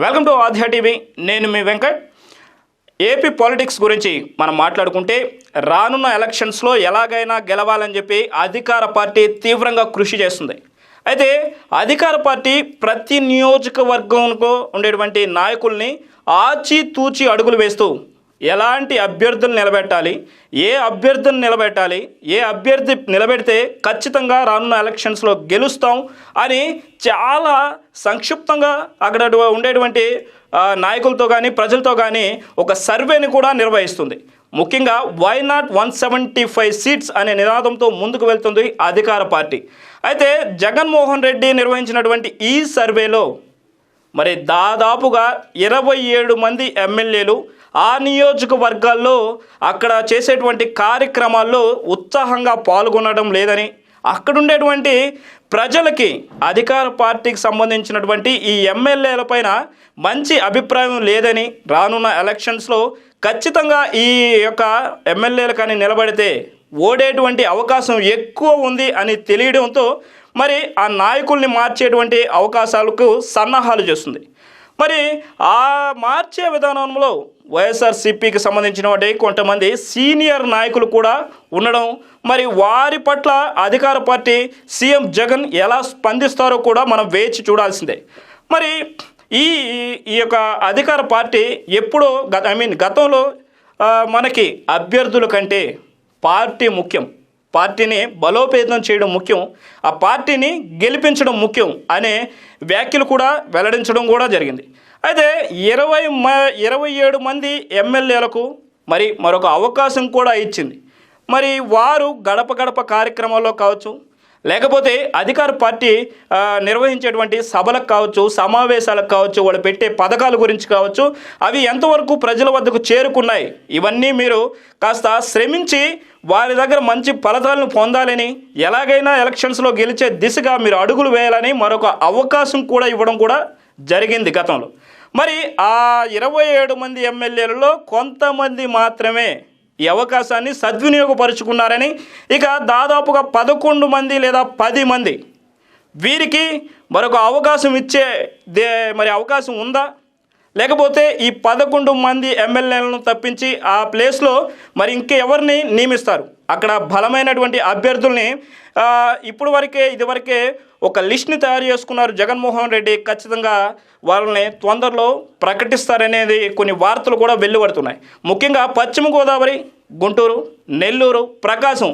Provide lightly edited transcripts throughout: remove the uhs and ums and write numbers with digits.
Welcome to ఆధ్యా TV. నేను మీ Venkat. AP politics గురించి మనం మాట్లాడుకుంటే రానున్న ఎలక్షన్స్లో ఎలాగైనా గెలవాలని చెప్పి అధికార పార్టీ తీవ్రంగా కృషి చేస్తుంది. అయితే అధికార పార్టీ ప్రతి నియోజకవర్గంలో ఉండేటువంటి నాయకుల్ని ఆచితూచి అడుగులు వేస్తూ ఎలాంటి అభ్యర్థులు నిలబెట్టాలి, ఏ అభ్యర్థిని నిలబెట్టాలి, ఏ అభ్యర్థి నిలబెడితే ఖచ్చితంగా రానున్న ఎలక్షన్స్లో గెలుస్తాం అని చాలా సంక్షిప్తంగా అక్కడ ఉండేటువంటి నాయకులతో కానీ ప్రజలతో కానీ ఒక సర్వేని కూడా నిర్వహిస్తుంది. ముఖ్యంగా వై నాట్ 175 సీట్స్ అనే నినాదంతో ముందుకు వెళ్తుంది అధికార పార్టీ. అయితే జగన్మోహన్ రెడ్డి నిర్వహించినటువంటి ఈ సర్వేలో మరి దాదాపుగా 27 మంది ఎమ్మెల్యేలు ఆ నియోజకవర్గాల్లో అక్కడ చేసేటువంటి కార్యక్రమాల్లో ఉత్సాహంగా పాల్గొనడం లేదని, అక్కడుండేటువంటి ప్రజలకి అధికార పార్టీకి సంబంధించినటువంటి ఈ ఎమ్మెల్యేలపైన మంచి అభిప్రాయం లేదని, రానున్న ఎలక్షన్స్లో ఖచ్చితంగా ఈ యొక్క ఎమ్మెల్యేలు కానీ నిలబడితే ఓడేటువంటి అవకాశం ఎక్కువ ఉంది అని తెలియడంతో మరి ఆ నాయకుల్ని మార్చేటువంటి అవకాశాలకు సన్నాహాలు చేస్తుంది. మరి ఆ మార్చే విధానంలో వైఎస్ఆర్సీపీకి సంబంధించినటువంటి కొంతమంది సీనియర్ నాయకులు కూడా ఉండడం, మరి వారి పట్ల అధికార పార్టీ సీఎం జగన్ ఎలా స్పందిస్తారో కూడా మనం వేచి చూడాల్సిందే. మరి ఈ యొక్క అధికార పార్టీ ఎప్పుడో గతంలో మనకి అభ్యర్థుల కంటే పార్టీ ముఖ్యం, పార్టీని బలోపేతం చేయడం ముఖ్యం, ఆ పార్టీని గెలిపించడం ముఖ్యం అనే వ్యాఖ్యలు కూడా వెల్లడించడం కూడా జరిగింది. అయితే 27 మంది ఎమ్మెల్యేలకు మరి మరొక అవకాశం కూడా ఇచ్చింది. మరి వారు గడప గడప కార్యక్రమాల్లో కావచ్చు, లేకపోతే అధికార పార్టీ నిర్వహించేటువంటి సభలకు కావచ్చు, సమావేశాలకు కావచ్చు, వాళ్ళు పెట్టే పథకాల గురించి కావచ్చు, అవి ఎంతవరకు ప్రజల వద్దకు చేరుకున్నాయి, ఇవన్నీ మీరు కాస్త శ్రమించి వారి దగ్గర మంచి ఫలితాలను పొందాలని, ఎలాగైనా ఎలక్షన్స్లో గెలిచే దిశగా మీరు అడుగులు వేయాలని మరొక అవకాశం కూడా ఇవ్వడం కూడా జరిగింది గతంలో. మరి ఆ 27 మంది ఎమ్మెల్యేలలో కొంతమంది మాత్రమే ఈ అవకాశాన్ని సద్వినియోగపరుచుకున్నారని, ఇక దాదాపుగా 11 మంది లేదా 10 మంది వీరికి మరొక అవకాశం ఇచ్చే మరి అవకాశం ఉందా, లేకపోతే ఈ 11 మంది ఎమ్మెల్యేలను తప్పించి ఆ ప్లేస్లో మరి ఇంకెవరిని నియమిస్తారు? అక్కడ బలమైనటువంటి అభ్యర్థుల్ని ఇదివరకే ఒక లిస్ట్ని తయారు చేసుకున్నారు జగన్మోహన్ రెడ్డి. ఖచ్చితంగా వాళ్ళని తొందరలో ప్రకటిస్తారనేది కొన్ని వార్తలు కూడా వెలువడుతున్నాయి. ముఖ్యంగా పశ్చిమ గోదావరి, గుంటూరు, నెల్లూరు, ప్రకాశం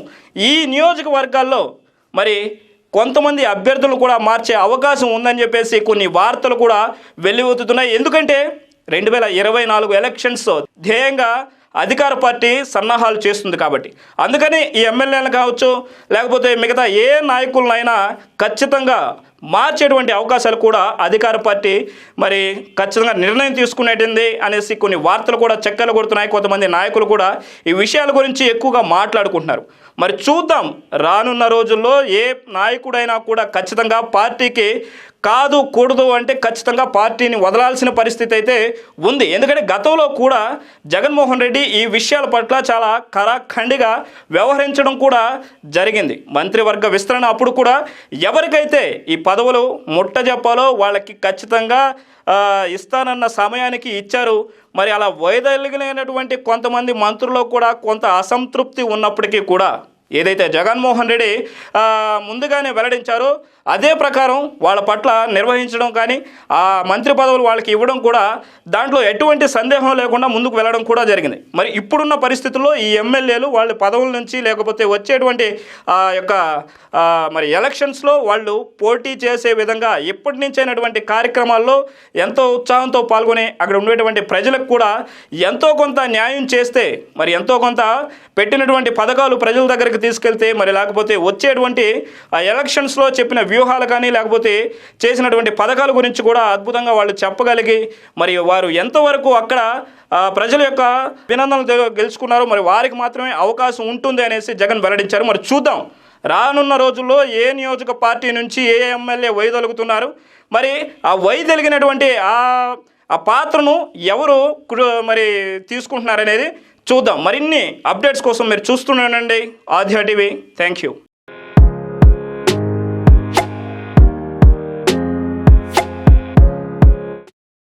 ఈ నియోజకవర్గాల్లో మరి కొంతమంది అభ్యర్థులు కూడా మార్చే అవకాశం ఉందని చెప్పేసి కొన్ని వార్తలు కూడా వెలువెత్తుతున్నాయి. ఎందుకంటే 2024 ఎలక్షన్స్ ధ్యేయంగా అధికార పార్టీ సన్నాహాలు చేస్తుంది కాబట్టి, అందుకని ఈ ఎమ్మెల్యేలు కావచ్చు, లేకపోతే మిగతా ఏ నాయకులనైనా ఖచ్చితంగా మార్చేటువంటి అవకాశాలు కూడా అధికార పార్టీ మరి ఖచ్చితంగా నిర్ణయం తీసుకునేటింది అనేసి కొన్ని వార్తలు కూడా చెక్కలు కొడుతున్నాయి. కొంతమంది నాయకులు కూడా ఈ విషయాల గురించి ఎక్కువగా మాట్లాడుకుంటున్నారు. మరి చూద్దాం, రానున్న రోజుల్లో ఏ నాయకుడైనా కూడా ఖచ్చితంగా పార్టీకి కాదు కూడదు అంటే ఖచ్చితంగా పార్టీని వదలాల్సిన పరిస్థితి అయితే ఉంది. ఎందుకంటే గతంలో కూడా జగన్మోహన్ రెడ్డి ఈ విషయాల పట్ల చాలా కరాఖండిగా వ్యవహరించడం కూడా జరిగింది. మంత్రివర్గ విస్తరణ అప్పుడు కూడా ఎవరికైతే ఈ పదవులు ముట్టజెప్పాలో వాళ్ళకి ఖచ్చితంగా ఇస్తానన్న సమయానికి ఇచ్చారు. మరి అలా వైదొలిగినటువంటి కొంతమంది మంత్రుల్లో కూడా కొంత అసంతృప్తి ఉన్నప్పటికీ కూడా ఏదైతే జగన్మోహన్ రెడ్డి ముందుగానే వెల్లడించారో అదే ప్రకారం వాళ్ళ పట్ల నిర్వహించడం కానీ ఆ మంత్రి పదవులు వాళ్ళకి ఇవ్వడం కూడా దాంట్లో ఎటువంటి సందేహం లేకుండా ముందుకు వెళ్ళడం కూడా జరిగింది. మరి ఇప్పుడున్న పరిస్థితుల్లో ఈ ఎమ్మెల్యేలు వాళ్ళ పదవుల నుంచి లేకపోతే వచ్చేటువంటి మరి ఎలక్షన్స్లో వాళ్ళు పోటీ చేసే విధంగా ఇప్పటి నుంచైనటువంటి కార్యక్రమాల్లో ఎంతో ఉత్సాహంతో పాల్గొని అక్కడ ఉండేటువంటి ప్రజలకు కూడా ఎంతో కొంత న్యాయం చేస్తే, మరి ఎంతో కొంత పెట్టినటువంటి పథకాలు ప్రజల దగ్గరికి తీసుకెళ్తే, మరి లేకపోతే వచ్చేటువంటి ఆ ఎలక్షన్స్లో చెప్పిన వ్యూహాలు కానీ లేకపోతే చేసినటువంటి పథకాల గురించి కూడా అద్భుతంగా వాళ్ళు చెప్పగలిగి మరి వారు ఎంతవరకు అక్కడ ప్రజల యొక్క అభినందనలు గెలుచుకున్నారో మరి వారికి మాత్రమే అవకాశం ఉంటుంది అనేసి జగన్ వెల్లడించారు. మరి చూద్దాం రానున్న రోజుల్లో ఏ నియోజక పార్టీ నుంచి ఏ ఎమ్మెల్యే వైదొలుగుతున్నారు, మరి ఆ వైదొలిగినటువంటి ఆ పాత్రను ఎవరు మరి తీసుకుంటున్నారనేది చూద్దాం. మరిన్ని అప్డేట్స్ కోసం మీరు చూస్తూనే ఉండండి ఆధ్యా టీవీ. Thank you.